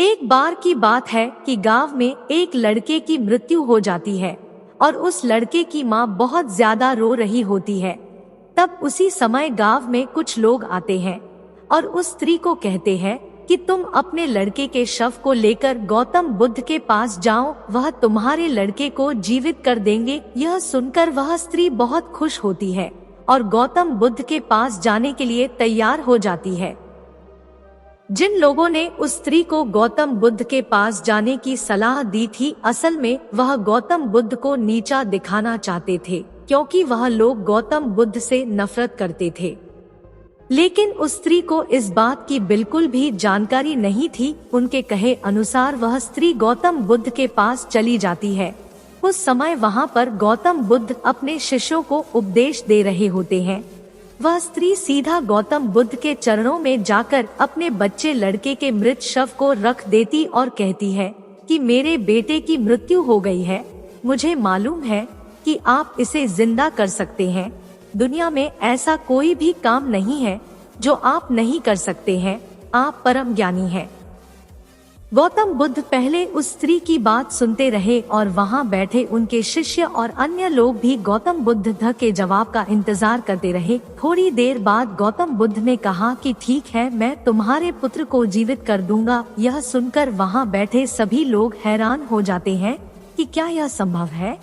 एक बार की बात है कि गांव में एक लड़के की मृत्यु हो जाती है और उस लड़के की माँ बहुत ज्यादा रो रही होती है। तब उसी समय गांव में कुछ लोग आते हैं और उस स्त्री को कहते हैं कि तुम अपने लड़के के शव को लेकर गौतम बुद्ध के पास जाओ, वह तुम्हारे लड़के को जीवित कर देंगे। यह सुनकर वह स्त्री बहुत खुश होती है और गौतम बुद्ध के पास जाने के लिए तैयार हो जाती है। जिन लोगों ने उस स्त्री को गौतम बुद्ध के पास जाने की सलाह दी थी, असल में वह गौतम बुद्ध को नीचा दिखाना चाहते थे, क्योंकि वह लोग गौतम बुद्ध से नफरत करते थे। लेकिन उस स्त्री को इस बात की बिल्कुल भी जानकारी नहीं थी। उनके कहे अनुसार वह स्त्री गौतम बुद्ध के पास चली जाती है। उस समय वहाँ पर गौतम बुद्ध अपने शिष्यों को उपदेश दे रहे होते हैं। वह स्त्री सीधा गौतम बुद्ध के चरणों में जाकर अपने बच्चे लड़के के मृत शव को रख देती और कहती है कि मेरे बेटे की मृत्यु हो गई है। मुझे मालूम है कि आप इसे जिंदा कर सकते हैं। दुनिया में ऐसा कोई भी काम नहीं है जो आप नहीं कर सकते हैं। आप परम ज्ञानी हैं। गौतम बुद्ध पहले उस स्त्री की बात सुनते रहे और वहां बैठे उनके शिष्य और अन्य लोग भी गौतम बुद्ध के जवाब का इंतजार करते रहे। थोड़ी देर बाद गौतम बुद्ध ने कहा कि ठीक है, मैं तुम्हारे पुत्र को जीवित कर दूंगा। यह सुनकर वहां बैठे सभी लोग हैरान हो जाते हैं कि क्या यह संभव है।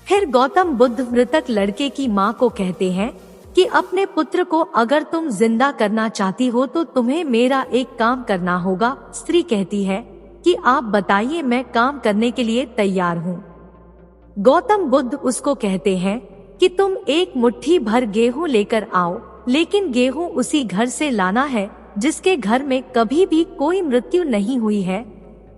फिर गौतम बुद्ध मृतक लड़के की माँ को कहते हैं कि अपने पुत्र को अगर तुम जिंदा करना चाहती हो तो तुम्हें मेरा एक काम करना होगा। स्त्री कहती है कि आप बताइए, मैं काम करने के लिए तैयार हूँ। गौतम बुद्ध उसको कहते हैं कि तुम एक मुट्ठी भर गेहूं लेकर आओ, लेकिन गेहूं उसी घर से लाना है जिसके घर में कभी भी कोई मृत्यु नहीं हुई है।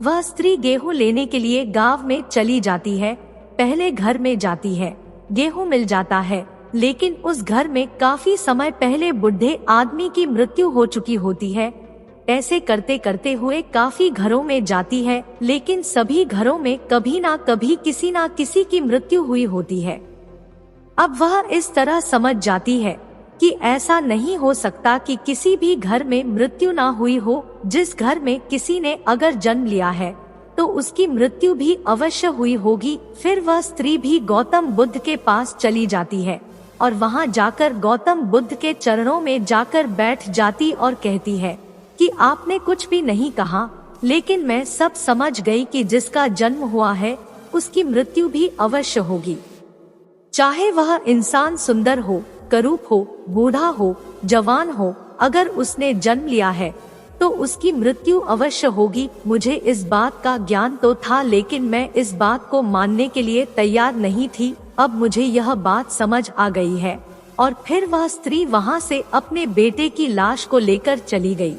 वह स्त्री गेहूं लेने के लिए गांव में चली जाती है। पहले घर में जाती है, गेहूं मिल जाता है, लेकिन उस घर में काफी समय पहले बूढ़े आदमी की मृत्यु हो चुकी होती है। ऐसे करते करते हुए काफी घरों में जाती है, लेकिन सभी घरों में कभी ना कभी किसी ना किसी की मृत्यु हुई होती है। अब वह इस तरह समझ जाती है कि ऐसा नहीं हो सकता कि किसी भी घर में मृत्यु ना हुई हो। जिस घर में किसी ने अगर जन्म लिया है तो उसकी मृत्यु भी अवश्य हुई होगी। फिर वह स्त्री भी गौतम बुद्ध के पास चली जाती है और वहां जाकर गौतम बुद्ध के चरणों में जाकर बैठ जाती और कहती है कि आपने कुछ भी नहीं कहा, लेकिन मैं सब समझ गई कि जिसका जन्म हुआ है उसकी मृत्यु भी अवश्य होगी। चाहे वह इंसान सुंदर हो, करूप हो, बूढ़ा हो, जवान हो, अगर उसने जन्म लिया है तो उसकी मृत्यु अवश्य होगी। मुझे इस बात का ज्ञान तो था, लेकिन मैं इस बात को मानने के लिए तैयार नहीं थी। अब मुझे यह बात समझ आ गई है। और फिर वह स्त्री वहां से अपने बेटे की लाश को लेकर चली गई।